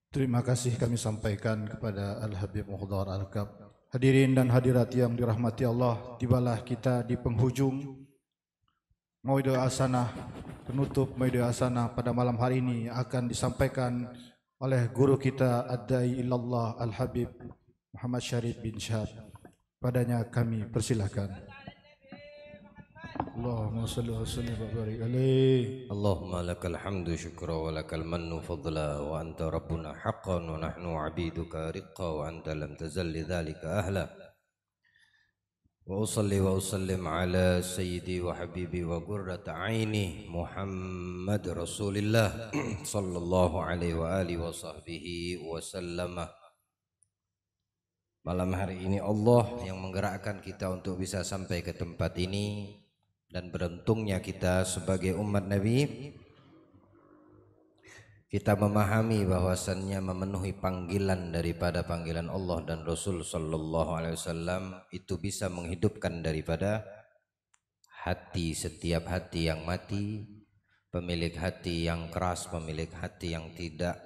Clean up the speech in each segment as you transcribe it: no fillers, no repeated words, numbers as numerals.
Terima kasih kami sampaikan kepada Al-Habib Muhdar Al-Kab. Hadirin dan hadirat yang dirahmati Allah, tibalah kita di penghujung Mauidul Hasanah, penutup Mauidul Hasanah pada malam hari ini akan disampaikan oleh guru kita Ad-Da'i Ilallah Al-Habib Muhammad Syarif bin Syahab. Padanya kami persilahkan. Allahumma salli wa sallim wa barik alaihi. Allahumma lakal hamdu syukra wa lakal mannu fadla wa anta rabbuna haqqan wa nahnu abiduka riqqa wa anta lam tazal lidzalika ahla. Wa usalli wa usallim ala sayyidi wa habibi wa qurrata aini Muhammad Rasulillah sallallahu alaihi wa alihi wa sahbihi wa sallama. Malam hari ini Allah yang menggerakkan kita untuk bisa sampai ke tempat ini, dan beruntungnya kita sebagai umat Nabi, kita memahami bahwasannya memenuhi panggilan daripada panggilan Allah dan Rasul sallallahu alaihi wasallam itu bisa menghidupkan daripada hati, setiap hati yang mati, pemilik hati yang keras, pemilik hati yang tidak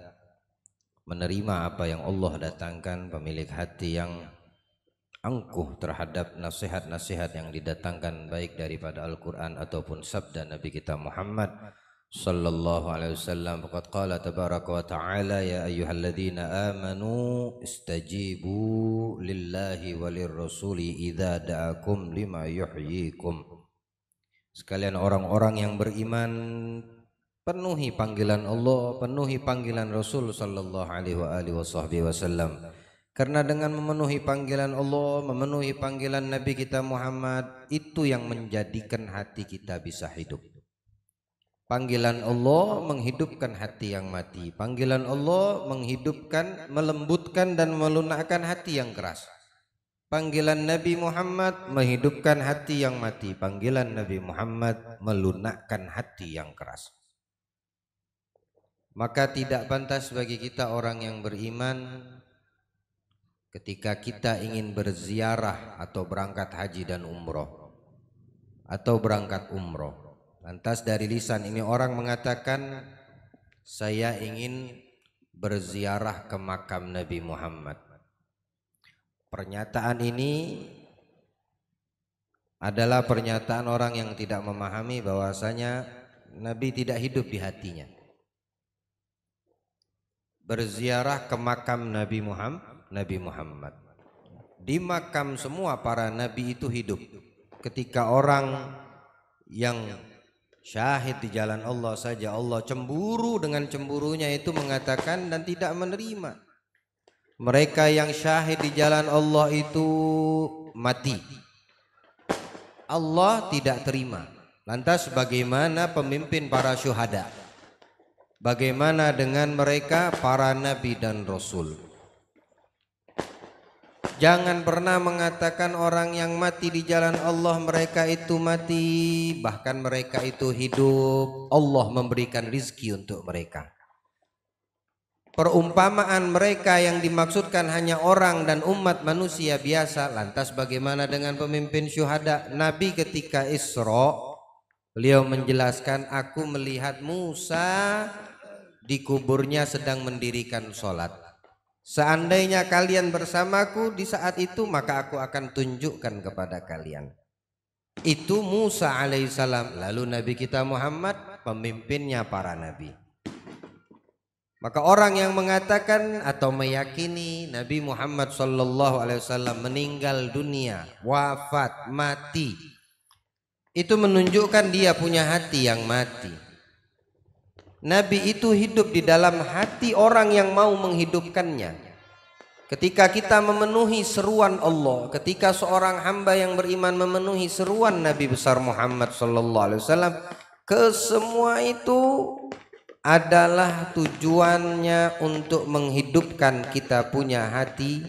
menerima apa yang Allah datangkan, pemilik hati yang angkuh terhadap nasihat-nasihat yang didatangkan baik daripada Al-Quran ataupun sabda Nabi kita Muhammad sallallahu alaihi wasallam. Faqad qala tabaraka wa ta'ala ya ayyuhalladzina amanu istajibu lillahi walir rasuli idza da'akum lima yuhyikum. Sekalian orang-orang yang beriman, penuhi panggilan Allah, penuhi panggilan Rasul sallallahu alaihi wasallam. Karena dengan memenuhi panggilan Allah, memenuhi panggilan Nabi kita Muhammad, itu yang menjadikan hati kita bisa hidup. Panggilan Allah menghidupkan hati yang mati. Panggilan Allah menghidupkan, melembutkan dan melunakkan hati yang keras. Panggilan Nabi Muhammad menghidupkan hati yang mati. Panggilan Nabi Muhammad melunakkan hati yang keras. Maka tidak pantas bagi kita orang yang beriman ketika kita ingin berziarah atau berangkat haji dan umroh atau berangkat umroh, lantas dari lisan ini orang mengatakan saya ingin berziarah ke makam Nabi Muhammad. Pernyataan ini adalah pernyataan orang yang tidak memahami bahwasanya Nabi tidak hidup di hatinya. Berziarah ke makam Nabi Muhammad. Di makam semua para nabi itu hidup. Ketika orang yang syahid di jalan Allah saja Allah cemburu dengan cemburunya itu mengatakan dan tidak menerima. Mereka yang syahid di jalan Allah itu mati. Allah tidak terima. Lantas bagaimana pemimpin para syuhada? Bagaimana dengan mereka para nabi dan rasul? Jangan pernah mengatakan orang yang mati di jalan Allah mereka itu mati, bahkan mereka itu hidup. Allah memberikan rizki untuk mereka. Perumpamaan mereka yang dimaksudkan hanya orang dan umat manusia biasa. Lantas bagaimana dengan pemimpin syuhada? Nabi ketika Isra, beliau menjelaskan, aku melihat Musa di kuburnya sedang mendirikan sholat. Seandainya kalian bersamaku di saat itu, maka aku akan tunjukkan kepada kalian. Itu Musa alaihissalam. Lalu Nabi kita Muhammad pemimpinnya para nabi. Maka orang yang mengatakan atau meyakini Nabi Muhammad sallallahu alaihi wasallam meninggal dunia, wafat, mati, itu menunjukkan dia punya hati yang mati. Nabi itu hidup di dalam hati orang yang mau menghidupkannya. Ketika kita memenuhi seruan Allah, ketika seorang hamba yang beriman memenuhi seruan Nabi besar Muhammad sallallahu alaihi wasallam, kesemua itu adalah tujuannya untuk menghidupkan kita punya hati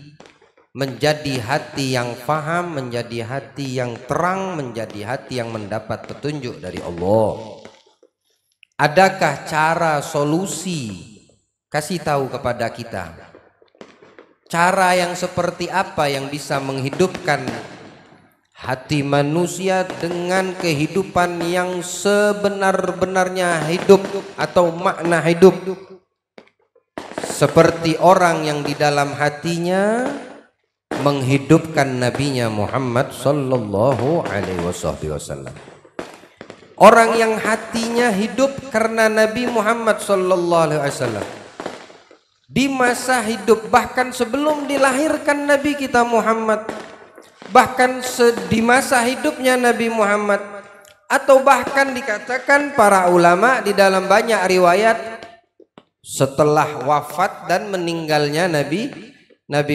menjadi hati yang faham, menjadi hati yang terang, menjadi hati yang mendapat petunjuk dari Allah. Adakah cara solusi? Kasih tahu kepada kita. Cara yang seperti apa yang bisa menghidupkan hati manusia dengan kehidupan yang sebenar-benarnya hidup atau makna hidup. seperti orang yang di dalam hatinya menghidupkan nabinya Muhammad sallallahu alaihi wasallam. Orang yang hatinya hidup karena Nabi Muhammad sallallahu alaihi wasallam. Di masa hidup, bahkan sebelum dilahirkan Nabi kita Muhammad, bahkan di masa hidupnya Nabi Muhammad, atau bahkan dikatakan para ulama di dalam banyak riwayat setelah wafat dan meninggalnya Nabi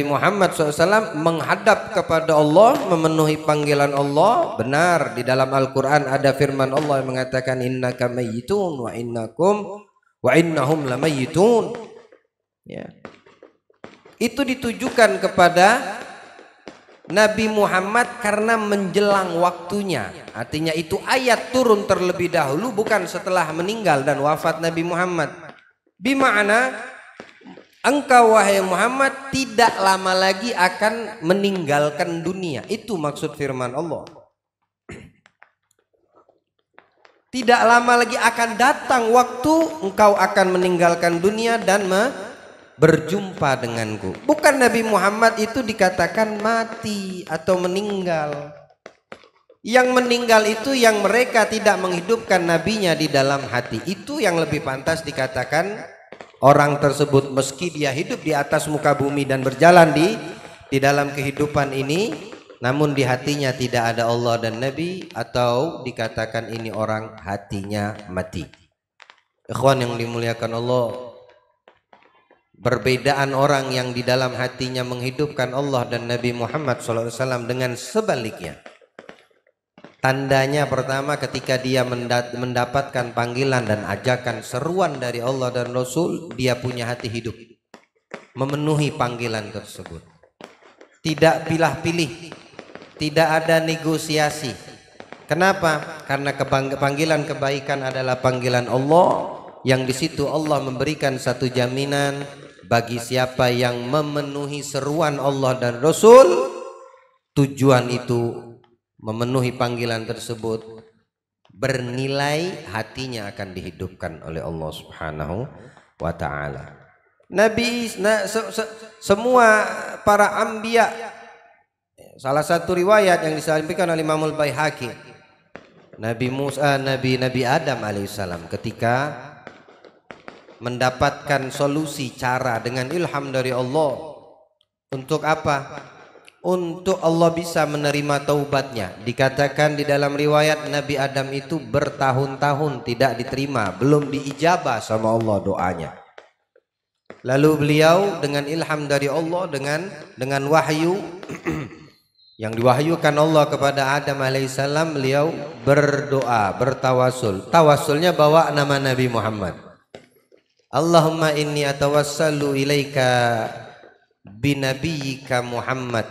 Muhammad SAW menghadap kepada Allah, memenuhi panggilan Allah. Benar, di dalam Al-Quran ada firman Allah yang mengatakan innaka mayyitun wa innahum lamayyitun. Ya. Itu ditujukan kepada Nabi Muhammad karena menjelang waktunya. Artinya itu ayat turun terlebih dahulu, bukan setelah meninggal dan wafat Nabi Muhammad. Bima'na engkau wahai Muhammad tidak lama lagi akan meninggalkan dunia. Itu maksud firman Allah. Tidak lama lagi akan datang waktu engkau akan meninggalkan dunia dan berjumpa denganku. Bukan Nabi Muhammad itu dikatakan mati atau meninggal. Yang meninggal itu yang mereka tidak menghidupkan nabinya di dalam hati. Itu yang lebih pantas dikatakan orang tersebut meski dia hidup di atas muka bumi dan berjalan di dalam kehidupan ini, namun di hatinya tidak ada Allah dan Nabi, atau dikatakan ini orang hatinya mati. Ikhwan yang dimuliakan Allah, perbedaan orang yang di dalam hatinya menghidupkan Allah dan Nabi Muhammad SAW dengan sebaliknya. Tandanya pertama ketika dia mendapatkan panggilan dan ajakan seruan dari Allah dan Rasul, dia punya hati hidup, memenuhi panggilan tersebut. Tidak pilih-pilih, tidak ada negosiasi. Kenapa? Karena panggilan kebaikan adalah panggilan Allah, yang di situ Allah memberikan satu jaminan bagi siapa yang memenuhi seruan Allah dan Rasul. Tujuan itu memenuhi panggilan tersebut bernilai, hatinya akan dihidupkan oleh Allah Subhanahu wa taala. Semua para anbiya, salah satu riwayat yang disampaikan oleh Imam Al-Baihaqi, Nabi Musa, Nabi Adam alaihissalam ketika mendapatkan solusi cara dengan ilham dari Allah, untuk apa? Untuk Allah bisa menerima taubatnya. Dikatakan di dalam riwayat Nabi Adam itu bertahun-tahun tidak diterima, belum diijabah sama Allah doanya. Lalu beliau dengan ilham dari Allah, dengan wahyu yang diwahyukan Allah kepada Adam alaihissalam, beliau berdoa, bertawasul. Tawasulnya bawa nama Nabi Muhammad. Allahumma inni atawassalu ilaika binabiyyika Muhammad.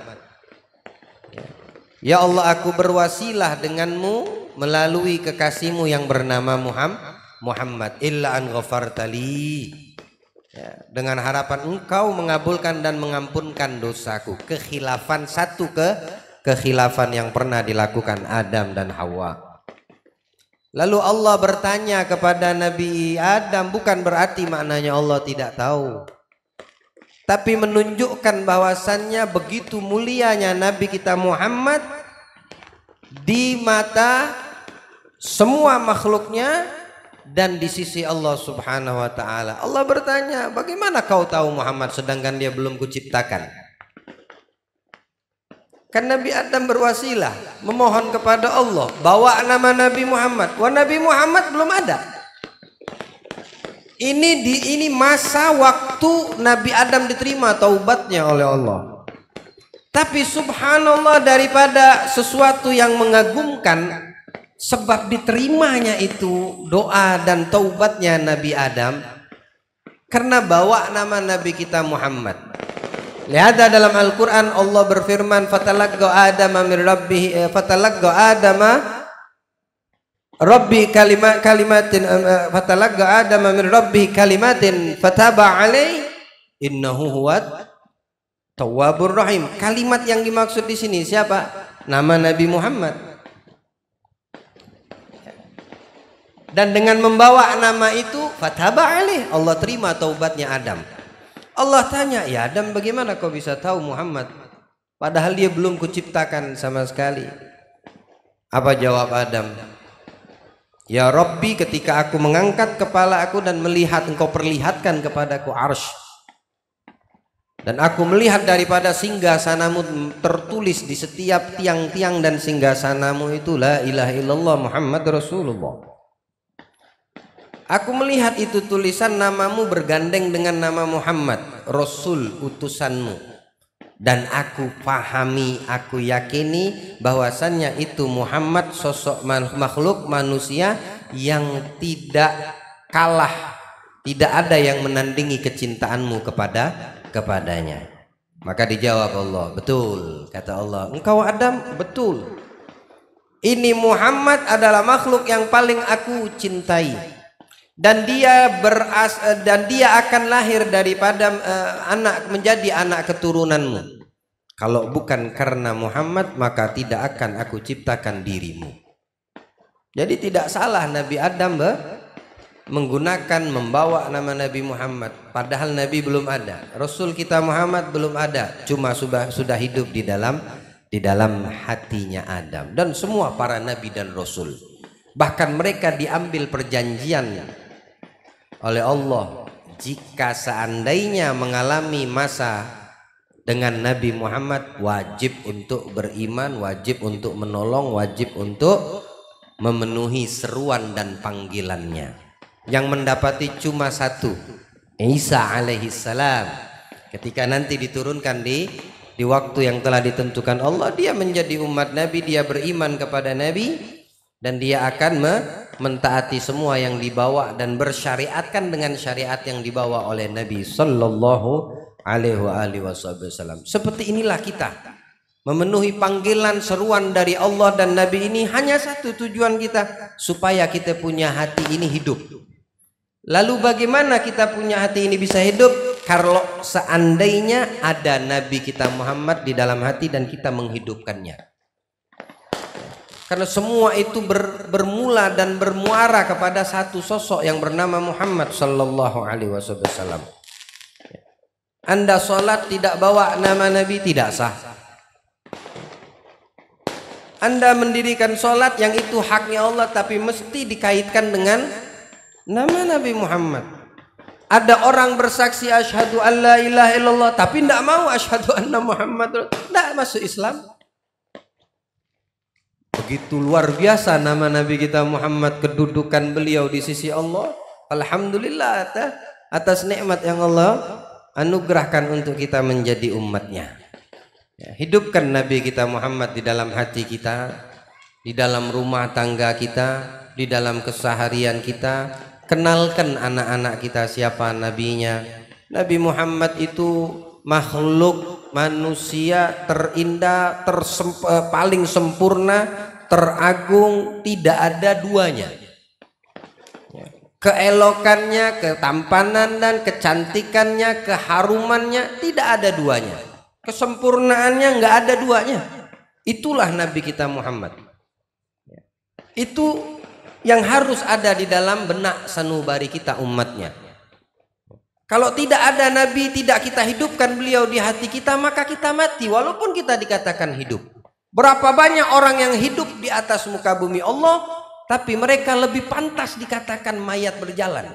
Ya Allah, aku berwasilah denganmu melalui kekasihmu yang bernama Muhammad. Illa an ghafartali. Ya, dengan harapan engkau mengabulkan dan mengampunkan dosaku. Kekhilafan, satu kekhilafan yang pernah dilakukan Adam dan Hawa. Lalu Allah bertanya kepada Nabi Adam, bukan berarti maknanya Allah tidak tahu, tapi menunjukkan bahwasannya begitu mulianya Nabi kita Muhammad di mata semua makhluknya dan di sisi Allah Subhanahu wa taala. Allah bertanya, bagaimana kau tahu Muhammad sedangkan dia belum kuciptakan? Kan Nabi Adam berwasilah memohon kepada Allah, bawa nama Nabi Muhammad. Wah, Nabi Muhammad belum ada. Ini masa waktu Nabi Adam diterima taubatnya oleh Allah. Tapi subhanallah, daripada sesuatu yang mengagumkan, sebab diterimanya itu doa dan taubatnya Nabi Adam karena bawa nama Nabi kita Muhammad. Lihat dalam Al-Quran Allah berfirman, fatalaqqa Adama min rabbih, fatalaqqa Adama Rabbi kalimatin, fatalaqqa Adama min rabbih kalimatin fataba alaihi innahu huwat tawwabur rahim. Kalimat yang dimaksud di sini siapa? Nama Nabi Muhammad. Dan dengan membawa nama itu fataba alaihi, Allah terima taubatnya Adam. Allah tanya, ya Adam, bagaimana kau bisa tahu Muhammad? Padahal dia belum kuciptakan sama sekali. Apa jawab Adam? Ya Rabbi, ketika aku mengangkat kepala aku dan melihat engkau perlihatkan kepadaku arsy, dan aku melihat daripada singgasanamu tertulis di setiap tiang-tiang dan singgasanamu itu la ilaha illallah Muhammad Rasulullah. Aku melihat itu tulisan namamu bergandeng dengan nama Muhammad, Rasul utusanmu. Dan aku pahami, aku yakini bahwasannya itu Muhammad sosok makhluk manusia yang tidak kalah, tidak ada yang menandingi kecintaanmu kepadanya. Maka dijawab Allah, betul, kata Allah. Engkau Adam, betul. Ini Muhammad adalah makhluk yang paling aku cintai. Dan dia akan lahir daripada menjadi anak keturunanmu. Kalau bukan karena Muhammad, maka tidak akan aku ciptakan dirimu. Jadi tidak salah Nabi Adam membawa nama Nabi Muhammad, padahal Nabi belum ada, Rasul kita Muhammad belum ada, cuma sudah hidup di dalam hatinya Adam dan semua para nabi dan rasul. Bahkan mereka diambil perjanjian oleh Allah, jika seandainya mengalami masa dengan Nabi Muhammad, wajib untuk beriman, wajib untuk menolong, wajib untuk memenuhi seruan dan panggilannya. Yang mendapati cuma satu, Isa alaihissalam. Ketika nanti diturunkan di waktu yang telah ditentukan Allah, dia menjadi umat Nabi, dia beriman kepada Nabi, dan dia akan mentaati semua yang dibawa dan bersyariatkan dengan syariat yang dibawa oleh Nabi sallallahu alaihi wasallam. Seperti inilah kita memenuhi panggilan seruan dari Allah dan Nabi ini. Hanya satu tujuan kita, supaya kita punya hati ini hidup. Lalu bagaimana kita punya hati ini bisa hidup? Kalau seandainya ada Nabi kita Muhammad di dalam hati dan kita menghidupkannya. Karena semua itu bermula dan bermuara kepada satu sosok yang bernama Muhammad sallallahu alaihi wasallam. Anda sholat tidak bawa nama Nabi, tidak sah. Anda mendirikan sholat yang itu haknya Allah, tapi mesti dikaitkan dengan nama Nabi Muhammad. Ada orang bersaksi asyhadu an la ilaha illallah, tapi tidak mau asyhadu anna Muhammad, tidak masuk Islam. Begitu luar biasa nama Nabi kita Muhammad, kedudukan beliau di sisi Allah. Alhamdulillah atas nikmat yang Allah anugerahkan untuk kita menjadi umatnya. Ya, hidupkan Nabi kita Muhammad di dalam hati kita, di dalam rumah tangga kita, di dalam keseharian kita. Kenalkan anak-anak kita siapa nabinya. Nabi Muhammad itu makhluk manusia terindah, paling sempurna, teragung, tidak ada duanya. Keelokannya, ketampanan dan kecantikannya, keharumannya tidak ada duanya. Kesempurnaannya nggak ada duanya. Itulah Nabi kita Muhammad. Itu yang harus ada di dalam benak sanubari kita umatnya. Kalau tidak ada Nabi, tidak kita hidupkan beliau di hati kita, maka kita mati walaupun kita dikatakan hidup. Berapa banyak orang yang hidup di atas muka bumi Allah, tapi mereka lebih pantas dikatakan mayat berjalan.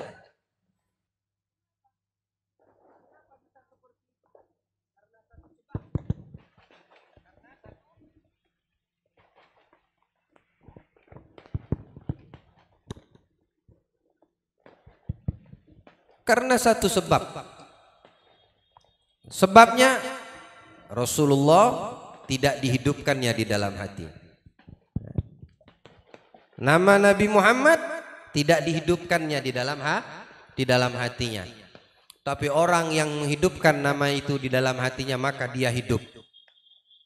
Karena satu sebab. Sebabnya Rasulullah tidak dihidupkannya di dalam hati. Nama Nabi Muhammad tidak dihidupkannya di dalam hatinya. Tapi orang yang menghidupkan nama itu di dalam hatinya, maka dia hidup.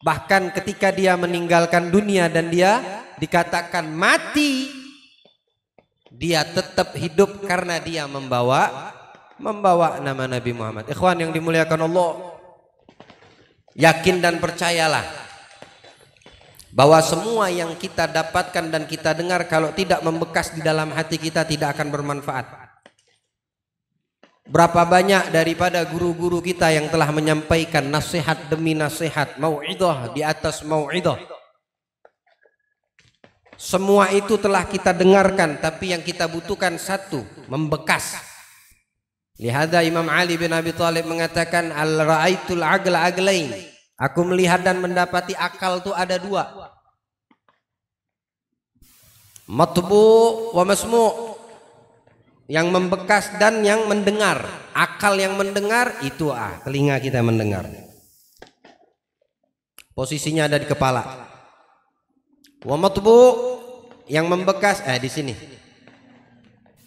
Bahkan ketika dia meninggalkan dunia dan dia dikatakan mati, dia tetap hidup karena dia membawa nama Nabi Muhammad. Ikhwan yang dimuliakan Allah, yakin dan percayalah bahwa semua yang kita dapatkan dan kita dengar kalau tidak membekas di dalam hati kita tidak akan bermanfaat. Berapa banyak daripada guru-guru kita yang telah menyampaikan nasihat demi nasihat, mau'idhah di atas mau'idhah. Semua itu telah kita dengarkan, tapi yang kita butuhkan satu, membekas. Lihada Imam Ali bin Abi Thalib mengatakan, al-ra'aitul aqla aqlain. Aku melihat dan mendapati akal itu ada dua. Matbu' wa masmu'. Yang membekas dan yang mendengar. Akal yang mendengar itu telinga kita mendengar. Posisinya ada di kepala. Wa matbu' yang membekas di sini.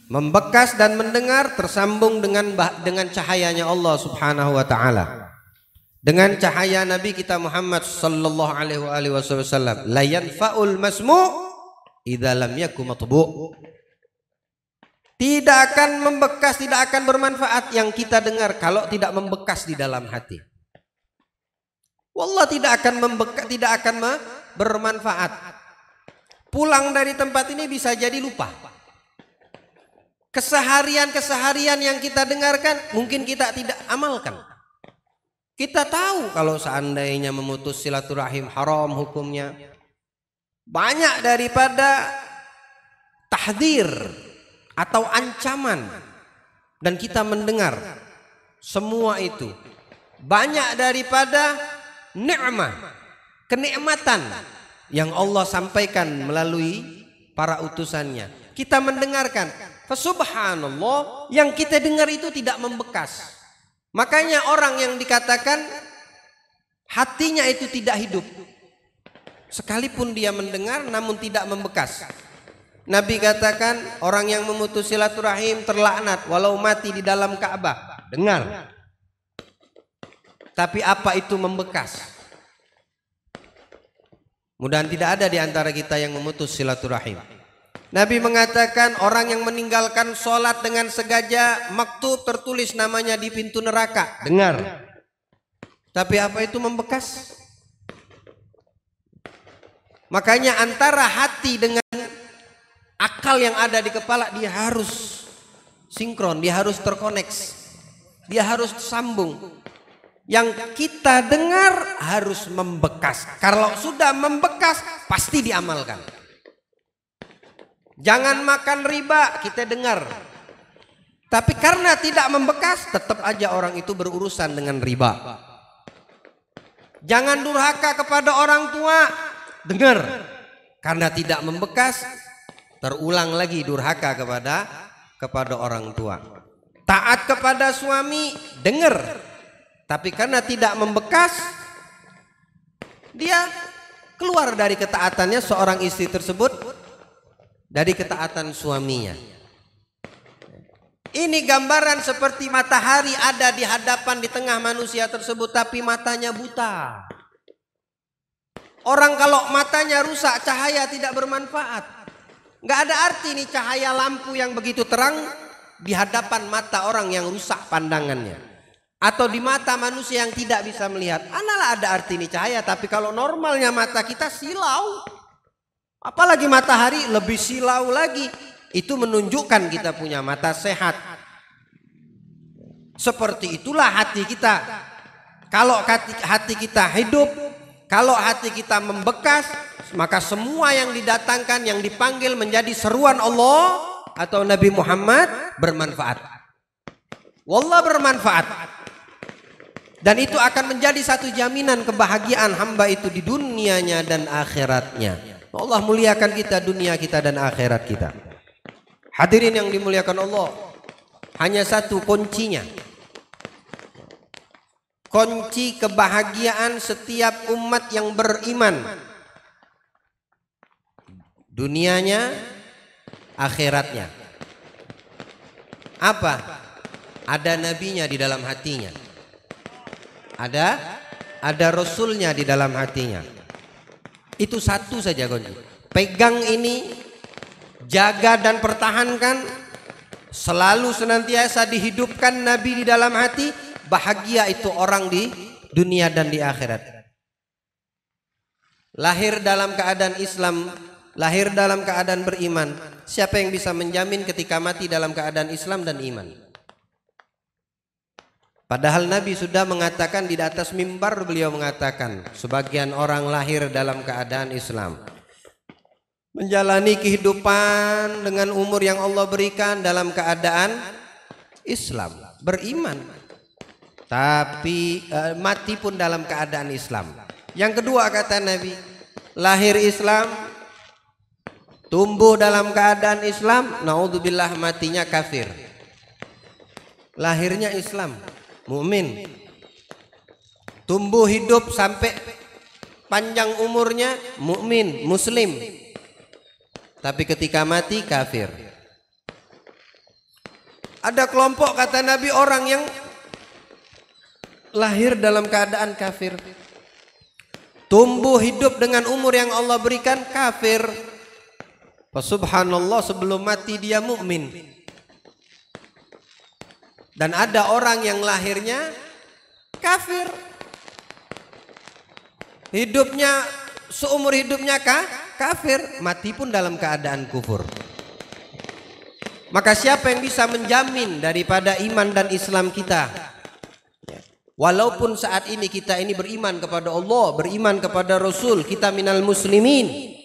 Membekas dan mendengar tersambung dengan cahayanya Allah Subhanahu wa taala. Dengan cahaya Nabi kita Muhammad sallallahu alaihi wasallam. La yanfa'ul masmu' idza lam yakun matbu'. Tidak akan membekas, tidak akan bermanfaat yang kita dengar kalau tidak membekas di dalam hati. Wallah tidak akan membekas, tidak akan bermanfaat. Pulang dari tempat ini bisa jadi lupa. Keseharian yang kita dengarkan mungkin kita tidak amalkan. Kita tahu kalau seandainya memutus silaturahim haram hukumnya. Banyak daripada tahdzir atau ancaman, dan kita mendengar semua itu. Banyak daripada nikmah, kenikmatan yang Allah sampaikan melalui para utusannya. Kita mendengarkan, subhanallah, yang kita dengar itu tidak membekas. Makanya orang yang dikatakan hatinya itu tidak hidup, sekalipun dia mendengar namun tidak membekas. Nabi katakan orang yang memutus silaturahim terlaknat walau mati di dalam Ka'bah. Dengar. Tapi apa itu membekas? Mudah-mudahan tidak ada di antara kita yang memutus silaturahim. Nabi mengatakan orang yang meninggalkan sholat dengan sengaja maktub tertulis namanya di pintu neraka. Dengar. Tapi apa itu membekas? Makanya antara hati dengan akal yang ada di kepala dia harus sinkron, dia harus terkoneks, dia harus sambung. Yang kita dengar harus membekas. Kalau sudah membekas pasti diamalkan. Jangan makan riba, kita dengar. Tapi karena tidak membekas, tetap aja orang itu berurusan dengan riba. Jangan durhaka kepada orang tua, dengar. Karena tidak membekas, terulang lagi durhaka kepada orang tua. Taat kepada suami, dengar. Tapi karena tidak membekas, dia keluar dari ketaatannya seorang istri tersebut, dari ketaatan suaminya. Ini gambaran seperti matahari ada di hadapan di tengah manusia tersebut, tapi matanya buta. Orang kalau matanya rusak, cahaya tidak bermanfaat. Nggak ada arti nih cahaya lampu yang begitu terang di hadapan mata orang yang rusak pandangannya, atau di mata manusia yang tidak bisa melihat. Analah ada arti nih cahaya, tapi kalau normalnya mata kita silau, apalagi matahari lebih silau lagi. Itu menunjukkan kita punya mata sehat. Seperti itulah hati kita. Kalau hati kita hidup, kalau hati kita membekas, maka semua yang didatangkan, yang dipanggil menjadi seruan Allah atau Nabi Muhammad bermanfaat. Wallah bermanfaat. Dan itu akan menjadi satu jaminan kebahagiaan hamba itu di dunianya dan akhiratnya. Allah muliakan kita dunia kita dan akhirat kita. Hadirin yang dimuliakan Allah, hanya satu kuncinya. Kunci kebahagiaan setiap umat yang beriman, dunianya, akhiratnya. Apa? Ada nabinya di dalam hatinya. Ada rasulnya di dalam hatinya. Itu satu saja kunci. Pegang ini, jaga dan pertahankan, selalu senantiasa dihidupkan Nabi di dalam hati. Bahagia itu orang di dunia dan di akhirat. Lahir dalam keadaan Islam, lahir dalam keadaan beriman. Siapa yang bisa menjamin ketika mati dalam keadaan Islam dan iman? Padahal Nabi sudah mengatakan di atas mimbar, beliau mengatakan sebagian orang lahir dalam keadaan Islam, menjalani kehidupan dengan umur yang Allah berikan dalam keadaan Islam, beriman, tapi mati pun dalam keadaan Islam. Yang kedua kata Nabi, lahir Islam, tumbuh dalam keadaan Islam, naudzubillah matinya kafir. Lahirnya Islam, mukmin, tumbuh hidup sampai panjang umurnya mukmin, muslim, tapi ketika mati kafir. Ada kelompok kata Nabi orang yang lahir dalam keadaan kafir, tumbuh hidup dengan umur yang Allah berikan kafir. Subhanallah, sebelum mati dia mukmin. Dan ada orang yang lahirnya kafir, hidupnya seumur hidupnya kafir, mati pun dalam keadaan kufur. Maka siapa yang bisa menjamin daripada iman dan Islam kita? Walaupun saat ini kita ini beriman kepada Allah, beriman kepada Rasul, kita minal muslimin.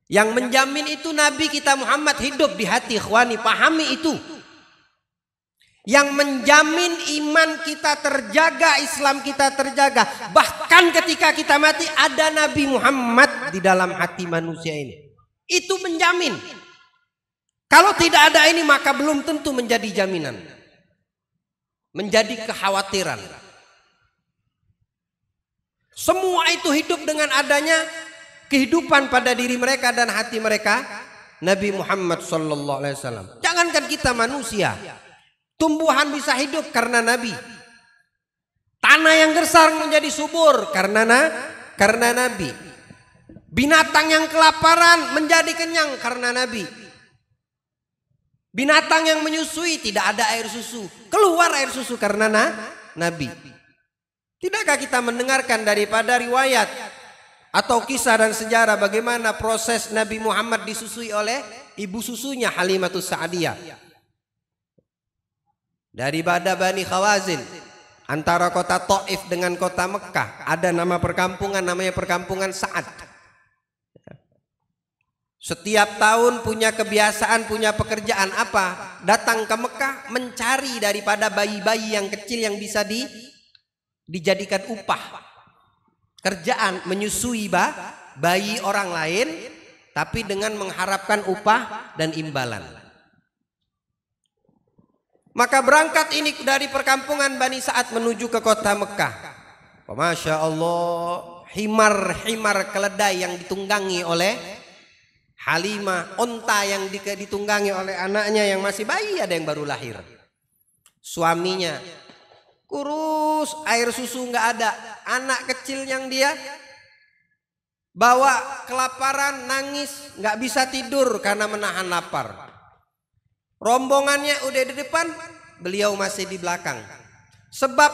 Yang menjamin itu Nabi kita Muhammad hidup di hati, ikhwani, pahami itu. Yang menjamin iman kita terjaga, Islam kita terjaga. Bahkan ketika kita mati ada Nabi Muhammad di dalam hati manusia ini. Itu menjamin. Kalau tidak ada ini maka belum tentu menjadi jaminan. Menjadi kekhawatiran. Semua itu hidup dengan adanya kehidupan pada diri mereka dan hati mereka Nabi Muhammad SAW. Jangankan kita manusia, tumbuhan bisa hidup karena Nabi. Tanah yang gersang menjadi subur karena Nabi. Binatang yang kelaparan menjadi kenyang karena Nabi. Binatang yang menyusui tidak ada air susu, keluar air susu karena Nabi. Tidakkah kita mendengarkan daripada riwayat atau kisah dan sejarah bagaimana proses Nabi Muhammad disusui oleh ibu susunya Halimatus Sa'diyah? Dari Bani Khawazin, antara kota Taif dengan kota Mekah, ada nama perkampungan namanya perkampungan Sa'ad. Setiap tahun punya kebiasaan, punya pekerjaan apa? Datang ke Mekah mencari daripada bayi-bayi yang kecil yang bisa dijadikan upah. Kerjaan menyusui bayi orang lain, tapi dengan mengharapkan upah dan imbalan. Maka berangkat ini dari perkampungan Bani Sa'ad menuju ke kota Mekah. Masya Allah, himar-himar keledai yang ditunggangi oleh Halimah, onta yang ditunggangi oleh anaknya yang masih bayi, ada yang baru lahir. Suaminya kurus, air susu nggak ada. Anak kecil yang dia bawa kelaparan, nangis, nggak bisa tidur karena menahan lapar. Rombongannya udah di depan, beliau masih di belakang. Sebab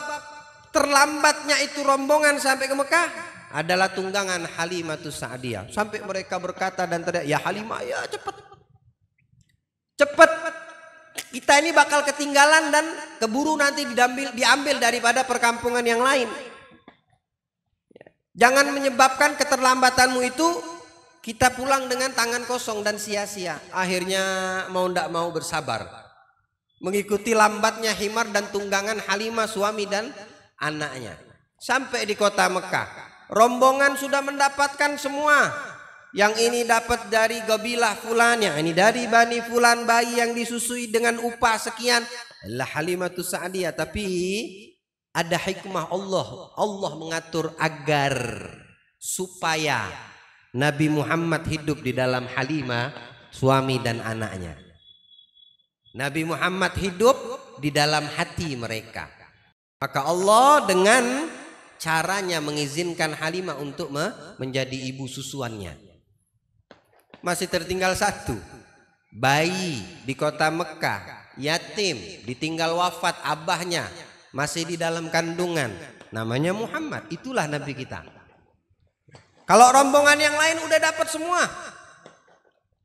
terlambatnya itu rombongan sampai ke Mekah adalah tunggangan Halimatus Sa'diyah. Sampai mereka berkata dan teriak, ya Halimah, ya cepat, cepat, kita ini bakal ketinggalan dan keburu nanti diambil daripada perkampungan yang lain. Jangan menyebabkan keterlambatanmu itu kita pulang dengan tangan kosong dan sia-sia. Akhirnya mau ndak mau bersabar, mengikuti lambatnya himar dan tunggangan Halimah, suami dan anaknya. Sampai di kota Mekah, rombongan sudah mendapatkan semua. Yang ini dapat dari kabilah fulan, yang ini dari Bani Fulan, bayi yang disusui dengan upah sekian. Allah Halimatus Sa'diyah. Tapi ada hikmah Allah. Allah mengatur agar supaya Nabi Muhammad hidup di dalam Halimah, suami dan anaknya. Nabi Muhammad hidup di dalam hati mereka. Maka Allah dengan caranya mengizinkan Halimah untuk menjadi ibu susuannya. Masih tertinggal satu, bayi di kota Mekah, yatim, ditinggal wafat abahnya, masih di dalam kandungan, namanya Muhammad. Itulah Nabi kita. Kalau rombongan yang lain udah dapat semua,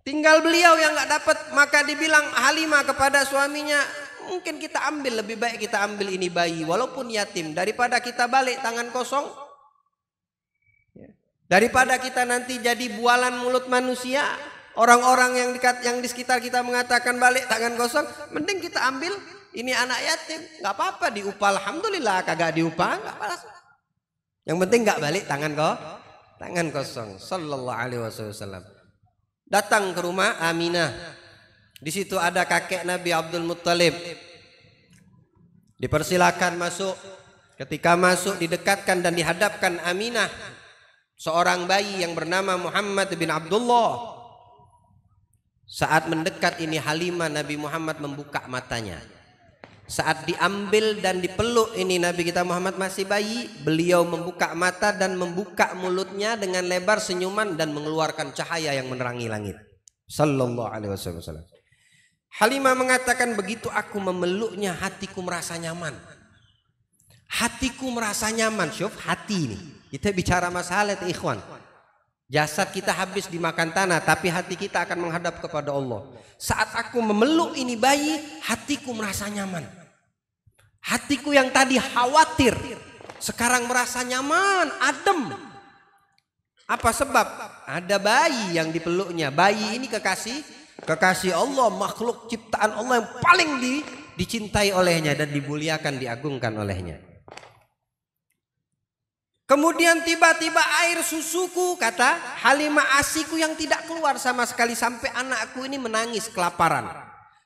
tinggal beliau yang nggak dapat. Maka dibilang Halimah kepada suaminya, mungkin kita ambil, lebih baik kita ambil ini bayi walaupun yatim daripada kita balik tangan kosong. Daripada kita nanti jadi bualan mulut manusia, orang-orang yang di sekitar kita mengatakan balik tangan kosong, mending kita ambil ini anak yatim, nggak apa-apa diupah, alhamdulillah. Kagak diupah nggak apa-apa. Yang penting nggak balik tangan kosong. Sallallahu alaihi wasallam. Datang ke rumah Aminah. Di situ ada kakek Nabi Abdul Muttalib. Dipersilakan masuk. Ketika masuk didekatkan dan dihadapkan Aminah, seorang bayi yang bernama Muhammad bin Abdullah. Saat mendekat ini Halimah, Nabi Muhammad membuka matanya. Saat diambil dan dipeluk ini Nabi kita Muhammad masih bayi, beliau membuka mata dan membuka mulutnya dengan lebar senyuman dan mengeluarkan cahaya yang menerangi langit. Sallallahu alaihi wasallam. Halimah mengatakan, begitu aku memeluknya hatiku merasa nyaman. Hatiku merasa nyaman. Syuf, hati ini. Kita bicara masalah itu ikhwan. Jasad kita habis dimakan tanah, tapi hati kita akan menghadap kepada Allah. Saat aku memeluk ini bayi, hatiku merasa nyaman. Hatiku yang tadi khawatir, sekarang merasa nyaman, adem. Apa sebab? Ada bayi yang dipeluknya. Bayi ini kekasih Allah, makhluk ciptaan Allah yang paling dicintai olehnya dan dimuliakan, diagungkan olehnya. Kemudian tiba-tiba air susuku, kata Halimah, asiku yang tidak keluar sama sekali sampai anakku ini menangis kelaparan.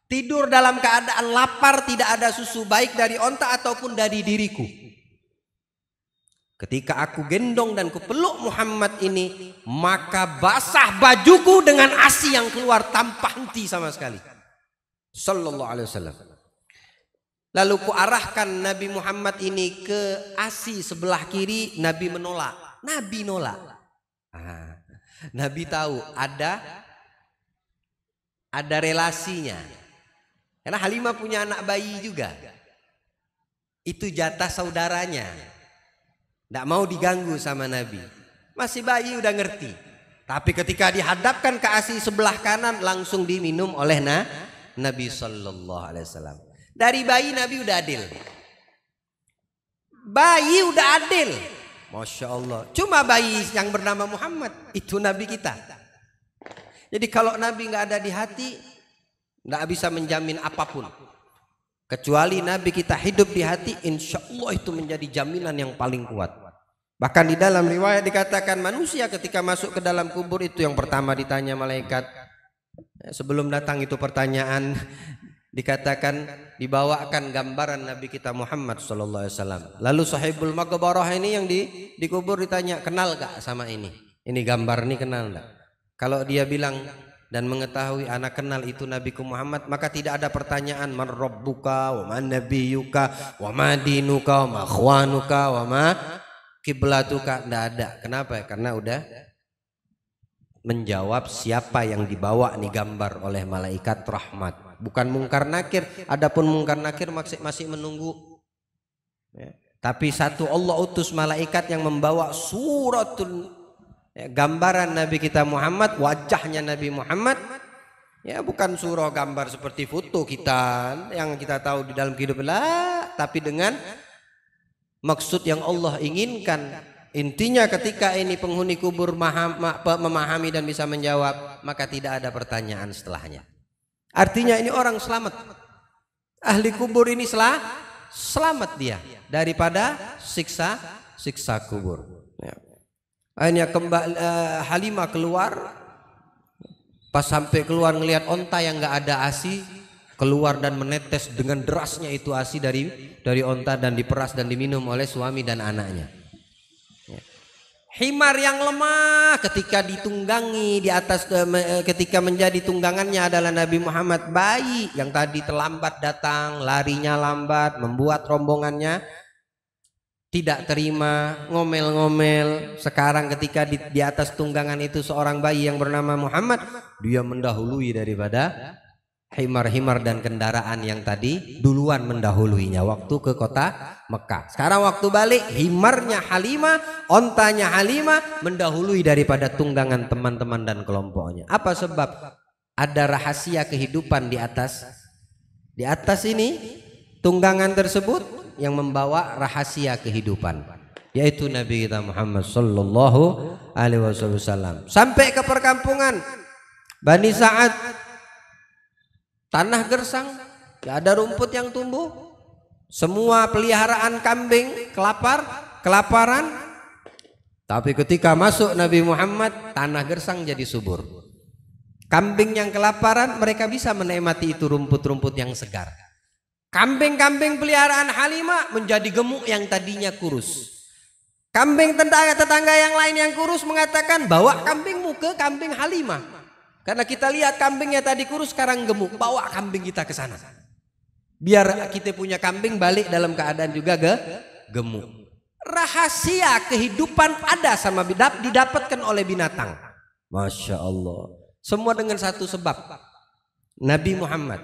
Tidur dalam keadaan lapar, tidak ada susu baik dari onta ataupun dari diriku. Ketika aku gendong dan kupeluk Muhammad ini, maka basah bajuku dengan ASI yang keluar tanpa henti sama sekali. Sallallahu alaihi wasallam. Lalu kuarahkan Nabi Muhammad ini ke ASI sebelah kiri, Nabi menolak. Nabi nolak. Nabi tahu ada relasinya. Karena Halimah punya anak bayi juga. Itu jatah saudaranya. Tidak mau diganggu sama Nabi. Masih bayi udah ngerti. Tapi ketika dihadapkan ke ASI sebelah kanan, langsung diminum oleh Nabi Sallallahu Alaihi Wasallam. Dari bayi Nabi udah adil. Bayi udah adil. Masya Allah. Cuma bayi yang bernama Muhammad, itu Nabi kita. Jadi kalau Nabi nggak ada di hati, nggak bisa menjamin apapun. Kecuali Nabi kita hidup di hati, insya Allah itu menjadi jaminan yang paling kuat. Bahkan di dalam riwayat dikatakan manusia ketika masuk ke dalam kubur itu yang pertama ditanya malaikat. Sebelum datang itu pertanyaan, dikatakan dibawakan gambaran Nabi kita Muhammad sallallahu alaihi wasallam. Lalu sahibul maqbarah ini yang dikubur ditanya, kenal gak sama ini? Ini gambar ini kenal gak? Kalau dia bilang dan mengetahui anak kenal itu Nabiku Muhammad, maka tidak ada pertanyaan man rabbuka wa man nabiyuka wa ma dinuka wa ma akhwanuka wa ma kiblatuka. Tidak ada. Kenapa? Karena udah menjawab siapa yang dibawa nih gambar oleh malaikat rahmat. Bukan mungkar nakir. Adapun mungkar nakir masih menunggu. Ya. Tapi satu, Allah utus malaikat yang membawa suratul gambaran Nabi kita Muhammad, wajahnya Nabi Muhammad. Ya, bukan surah gambar seperti foto kita yang kita tahu di dalam kehidupan, tapi dengan maksud yang Allah inginkan. Intinya ketika ini penghuni kubur memahami dan bisa menjawab, maka tidak ada pertanyaan setelahnya. Artinya ini orang selamat. Ahli kubur ini selamat dia daripada siksa kubur. Ya. Akhirnya Halimah keluar. Pas sampai keluar ngelihat onta yang nggak ada ASI, keluar dan menetes dengan derasnya itu ASI dari onta dan diperas dan diminum oleh suami dan anaknya. Himar yang lemah ketika ditunggangi di atas, ketika menjadi tunggangannya adalah Nabi Muhammad. Bayi yang tadi terlambat datang, larinya lambat, membuat rombongannya tidak terima, ngomel-ngomel. Sekarang ketika di atas tunggangan itu seorang bayi yang bernama Muhammad, dia mendahului daripada himar-himar dan kendaraan yang tadi duluan mendahuluinya waktu ke kota Mekah. Sekarang waktu balik, himarnya Halimah, ontanya Halimah mendahului daripada tunggangan teman-teman dan kelompoknya. Apa sebab? Ada rahasia kehidupan di atas Di atas ini tunggangan tersebut yang membawa rahasia kehidupan, yaitu Nabi kita Muhammad sallallahu alaihi wasallam. Sampai ke perkampungan Bani Sa'ad, tanah gersang, tidak ada rumput yang tumbuh, semua peliharaan kambing kelaparan. Tapi ketika masuk Nabi Muhammad, tanah gersang jadi subur. Kambing yang kelaparan, mereka bisa menikmati itu rumput-rumput yang segar. Kambing-kambing peliharaan Halimah menjadi gemuk yang tadinya kurus. Kambing tetangga yang lain yang kurus mengatakan, bawa kambingmu ke kambing Halimah. Karena kita lihat kambingnya tadi kurus, sekarang gemuk. Bawa kambing kita ke sana. Biar kita punya kambing balik dalam keadaan juga gemuk. Rahasia kehidupan ada sama didapatkan oleh binatang. Masya Allah. Semua dengan satu sebab, Nabi Muhammad.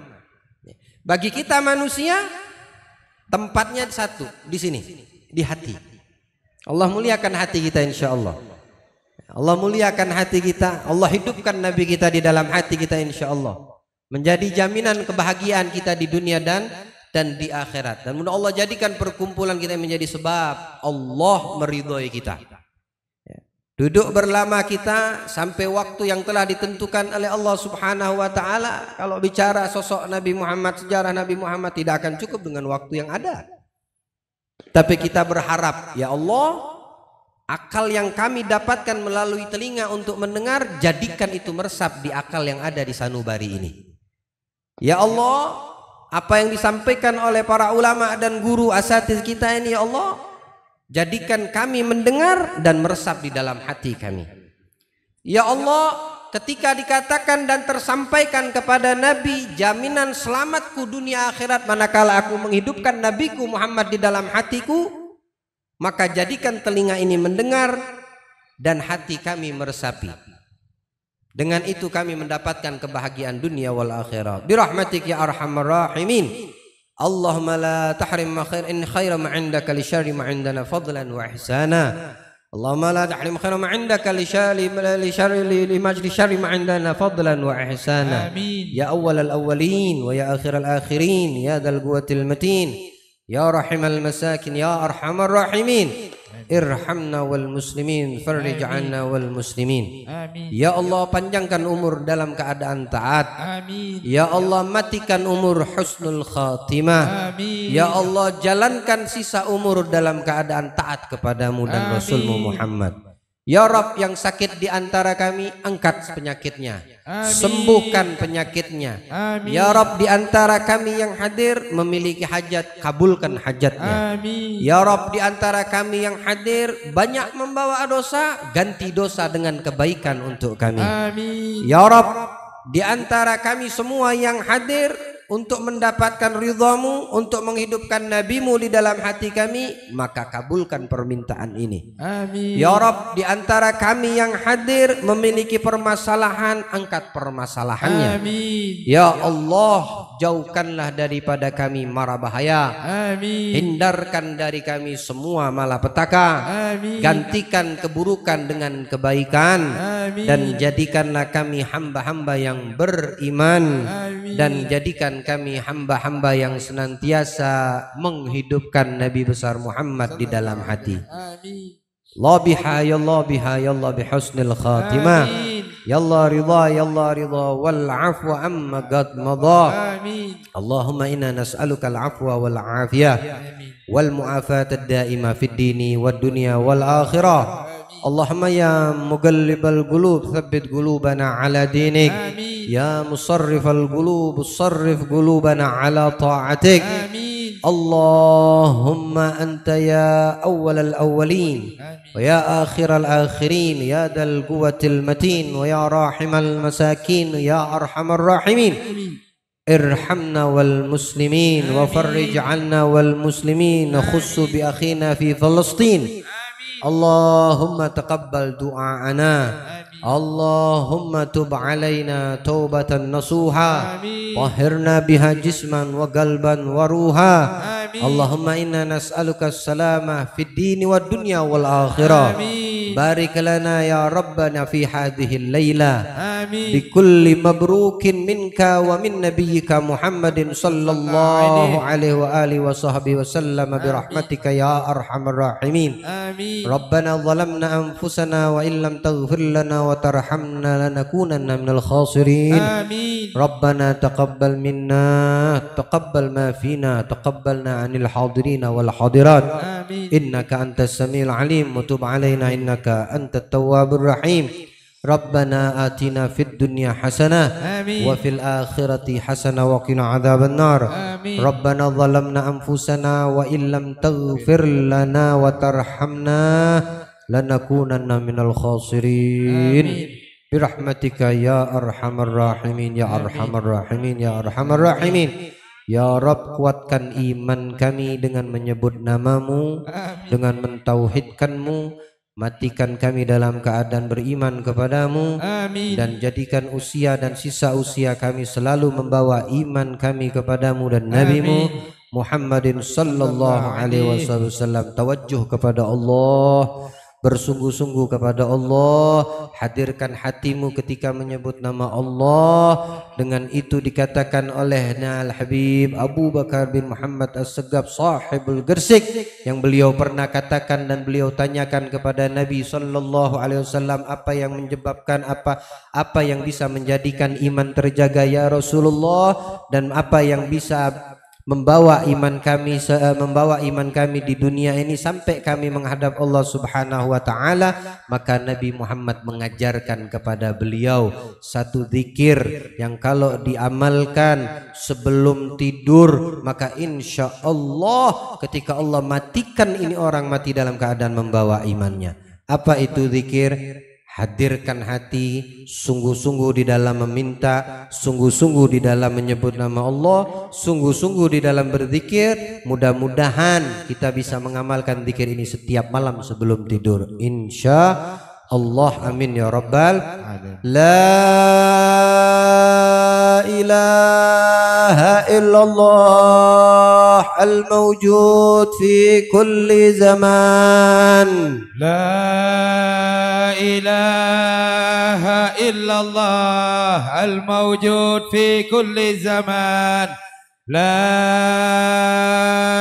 Bagi kita manusia, tempatnya satu, di sini, di hati. Allah muliakan hati kita insya Allah. Allah muliakan hati kita, Allah hidupkan Nabi kita di dalam hati kita insya Allah. Menjadi jaminan kebahagiaan kita di dunia dan di akhirat. Dan mudah Allah jadikan perkumpulan kita menjadi sebab Allah meridhoi kita. Duduk berlama kita sampai waktu yang telah ditentukan oleh Allah Subhanahu wa taala. Kalau bicara sosok Nabi Muhammad, sejarah Nabi Muhammad tidak akan cukup dengan waktu yang ada. Tapi kita berharap, ya Allah, akal yang kami dapatkan melalui telinga untuk mendengar, jadikan itu meresap di akal yang ada di sanubari ini. Ya Allah, apa yang disampaikan oleh para ulama dan guru asatiz kita ini, ya Allah, jadikan kami mendengar dan meresap di dalam hati kami. Ya Allah, ketika dikatakan dan tersampaikan kepada Nabi jaminan selamatku dunia akhirat manakala aku menghidupkan Nabiku Muhammad di dalam hatiku, maka jadikan telinga ini mendengar dan hati kami meresapi. Dengan itu kami mendapatkan kebahagiaan dunia wal akhirah. Birahmatik ya arhamar rahimin. Allahumma la tahrim ma khair in khaira ma indaka li syarri ma indana fadlan wa ihsana. Allahumma la tahrim khaira ma indaka li syarri li majli syarri ma indana fadlan wa ihsana. Amin. Ya awwal al awwalin wa ya akhir al akhirin ya dzal quwwatil matin ya rahimal masakin ya arhamar rahimin. Irhamna wal muslimin farrij 'anna wal muslimin. Amin. Ya Allah, panjangkan umur dalam keadaan taat. Amin. Ya Allah, matikan umur husnul khatimah. Amin. Ya Allah, jalankan sisa umur dalam keadaan taat kepadamu dan Rasulmu Muhammad. Ya Rabb, yang sakit di antara kami, angkat penyakitnya. Amin. Sembuhkan penyakitnya. Amin. Ya Rabb, di antara kami yang hadir memiliki hajat, kabulkan hajatnya. Amin. Ya Rabb, di antara kami yang hadir banyak membawa dosa, ganti dosa dengan kebaikan untuk kami. Amin. Ya Rabb, di antara kami semua yang hadir untuk mendapatkan ridhamu, untuk menghidupkan nabimu di dalam hati kami, maka kabulkan permintaan ini. Amin. Ya Rabb, di antara kami yang hadir memiliki permasalahan, angkat permasalahannya. Amin. Ya Allah, jauhkanlah daripada kami mara bahaya. Amin. Hindarkan dari kami semua malapetaka. Amin. Gantikan keburukan dengan kebaikan. Amin. Dan jadikanlah kami hamba-hamba yang beriman. Amin. Dan jadikan kami hamba-hamba yang senantiasa menghidupkan Nabi besar Muhammad di dalam hati. Amin. Allah biha ya Allah biha ya Allah bihusnil khatimah. Ya Allah ridha ya Allah ridha wal afwa amma qad madha. Amin. Allahumma inna nas'aluka al afwa wal afiyah wal mu'afata ad-daima fid dini wad dunya wal akhirah. Allahumma ya muqallibal qulub tsabbit qulubana ala dinik. Amin. Ya musarrifal qulub sarrif qulubana ala ta'atik. Amin. Allahumma anta ya awwalal awwalin wa ya akhiral akhirin ya dzal quwwatil matin wa ya rahimal masakin ya arhamar rahimin. Irhamna wal muslimin wa farrij 'anna wal muslimin khussu bi akhina fi Palestin. Allahumma taqabbal du'aana. Allahumma tub alaina taubatan nasuha. Tahhirna biha jisman wa qalban wa ruha. Allahumma inna nas'aluka as-salama fid dini wad dunya wal akhirah. Barik lana ya Rabbana fi hadhihi al-laila بكل مبروك منك ومن نبيك محمد صلى الله عليه وآله وصحبه وسلم برحمتك يا أرحم الراحمين. ربنا ظلمنا أنفسنا وإن لم تغفر لنا وترحمنا لنكونن من الخاسرين. ربنا تقبل منا تقبل ما فينا تقبلنا عن الحاضرين والحاضرات إنك أنت السميع العليم وتب علينا إنك أنت التواب الرحيم. ربنا آتنا في الدنيا حسنة وفي الآخرة حسنة وقنا عذاب النار. ربنا ظلمنا أنفسنا وإن لم تغفر لنا وترحمنا لنكونن من الخاسرين برحمتك يا أرحم الراحمين يا أرحم الراحمين يا أرحم الراحمين. Ya Rabb, kuatkan iman kami dengan menyebut namamu, dengan mentauhidkanmu. Matikan kami dalam keadaan beriman kepadamu. Dan jadikan usia dan sisa usia kami selalu membawa iman kami kepadamu dan nabimu Muhammadin sallallahu alaihi wasallam. Tawajjuh kepada Allah, bersungguh-sungguh kepada Allah. Hadirkan hatimu ketika menyebut nama Allah. Dengan itu dikatakan oleh Al-Habib Abu Bakar bin Muhammad As-Segaf sahibul Gersik, yang beliau pernah katakan dan beliau tanyakan kepada Nabi sallallahu alaihi wasallam, apa yang menyebabkan apa yang bisa menjadikan iman terjaga ya Rasulullah, dan apa yang bisa membawa iman kami di dunia ini sampai kami menghadap Allah Subhanahu wa taala. Maka Nabi Muhammad mengajarkan kepada beliau satu zikir yang kalau diamalkan sebelum tidur, maka insya Allah ketika Allah matikan ini orang mati dalam keadaan membawa imannya. Apa itu zikir? Hadirkan hati, sungguh-sungguh di dalam meminta, sungguh-sungguh di dalam menyebut nama Allah, sungguh-sungguh di dalam berzikir. Mudah-mudahan kita bisa mengamalkan zikir ini setiap malam sebelum tidur, insya Allah. Amin ya Rabbal alamin. La ilaha illallah al-mawjud fi kulli zaman. لا إله إلا الله الموجود في كل زمان. لا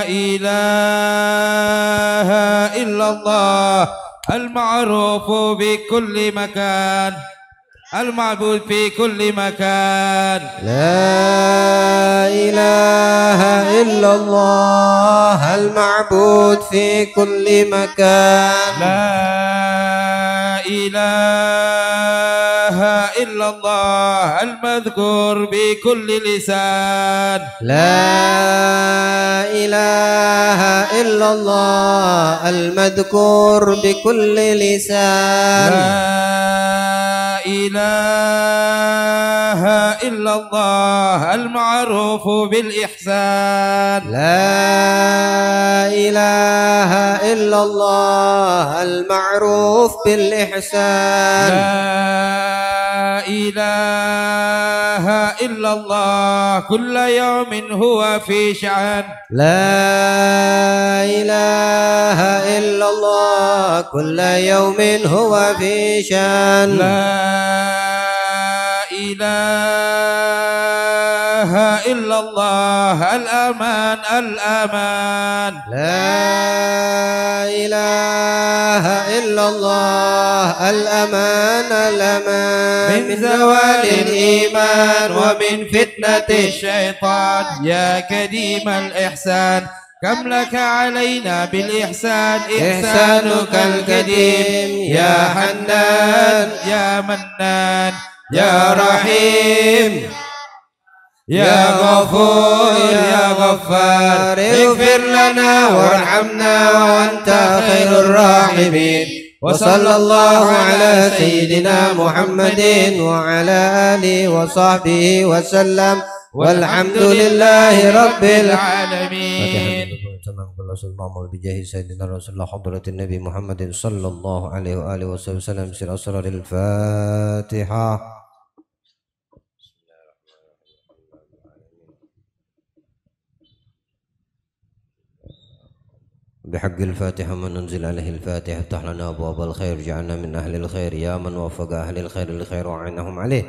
إله إلا الله المعروف بكل مكان المعبود في كل مكان. لا إله إلا الله المعبود في كل مكان. لا إله إلا الله المذكور بكل لسان. لا إله إلا الله المذكور بكل لسان. لا إله إلا الله المعروف بالإحسان. لا إله إلا الله المعروف بالإحسان. لا إله إلا الله كل يوم هو في شأن. لا إله إلا الله كل يوم هو في شأن. لا إله إلا الله الأمان الأمان. لا إله إلا الله الأمان الأمان من زوال الإيمان ومن فتنة الشيطان. يا كريم الإحسان كم لك علينا بالإحسان. إحسانك القديم يا حنان يا منان يا رحيم يا غفور يا غفار. اغفر لنا وارحمنا وأنت خير الراحمين. وصلى الله على سيدنا محمد وعلى آله وصحبه وسلم والحمد لله رب العالمين. بجاه سيدنا رسول الله حضرة النبي محمد صلى الله عليه وآله وسلم. سر أسرار الفاتحة. بحق الفاتحة من ننزل عليه الفاتحة افتح لنا أبواب الخير جعلنا من أهل الخير يا من وفق أهل الخير للخير وعنهم عليه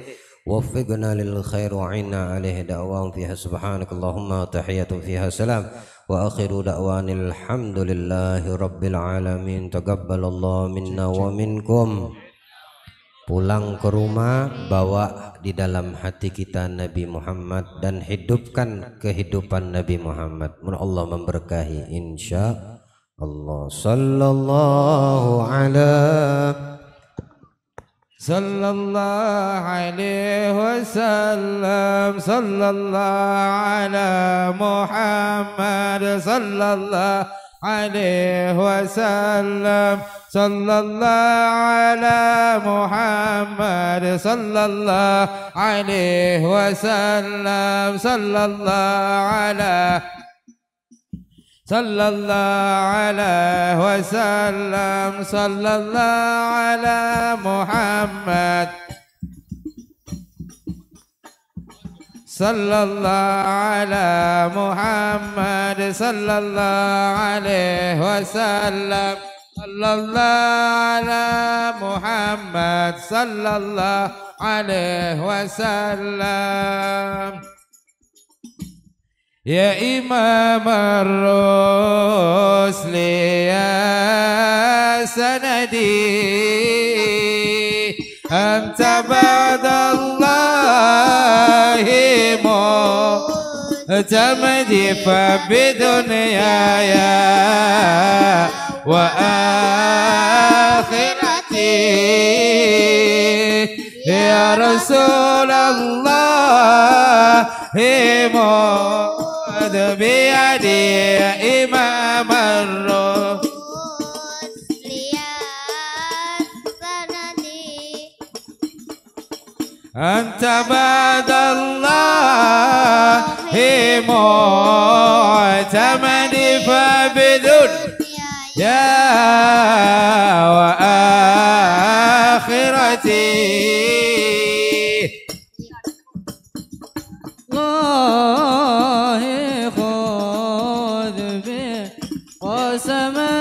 وفقنا للخير وعنا عليه دعواهم فيها سبحانك اللهم تحية فيها سلام وآخر دعوان الحمد لله رب العالمين تقبل الله منا ومنكم. Pulang ke rumah, bawa di dalam hati kita Nabi Muhammad dan hidupkan kehidupan Nabi Muhammad. Mudah Allah memberkahi insya Allah. Sallallahu alaihi wasallam, sallallahu ala Muhammad, sallallahu alaihi wasallam, sallallahu ala Muhammad, sallallahu alaihi wasallam, sallallahu ala wasallam, sallallahu ala Muhammad, sallallahu ala Muhammad, sallallahu alaihi wasallam, sallallahu ala Muhammad, sallallahu alaihi wasallam. Ya Imam ar-Rusli ya sanadi anta ba'dallahi mu'tamadi fa bidunyaya wa akhirati ya Rasulullah بيدي يا إمام الرسل يا سندي أنت بعد الله معتمدي فبدل يا وآخرتي قسما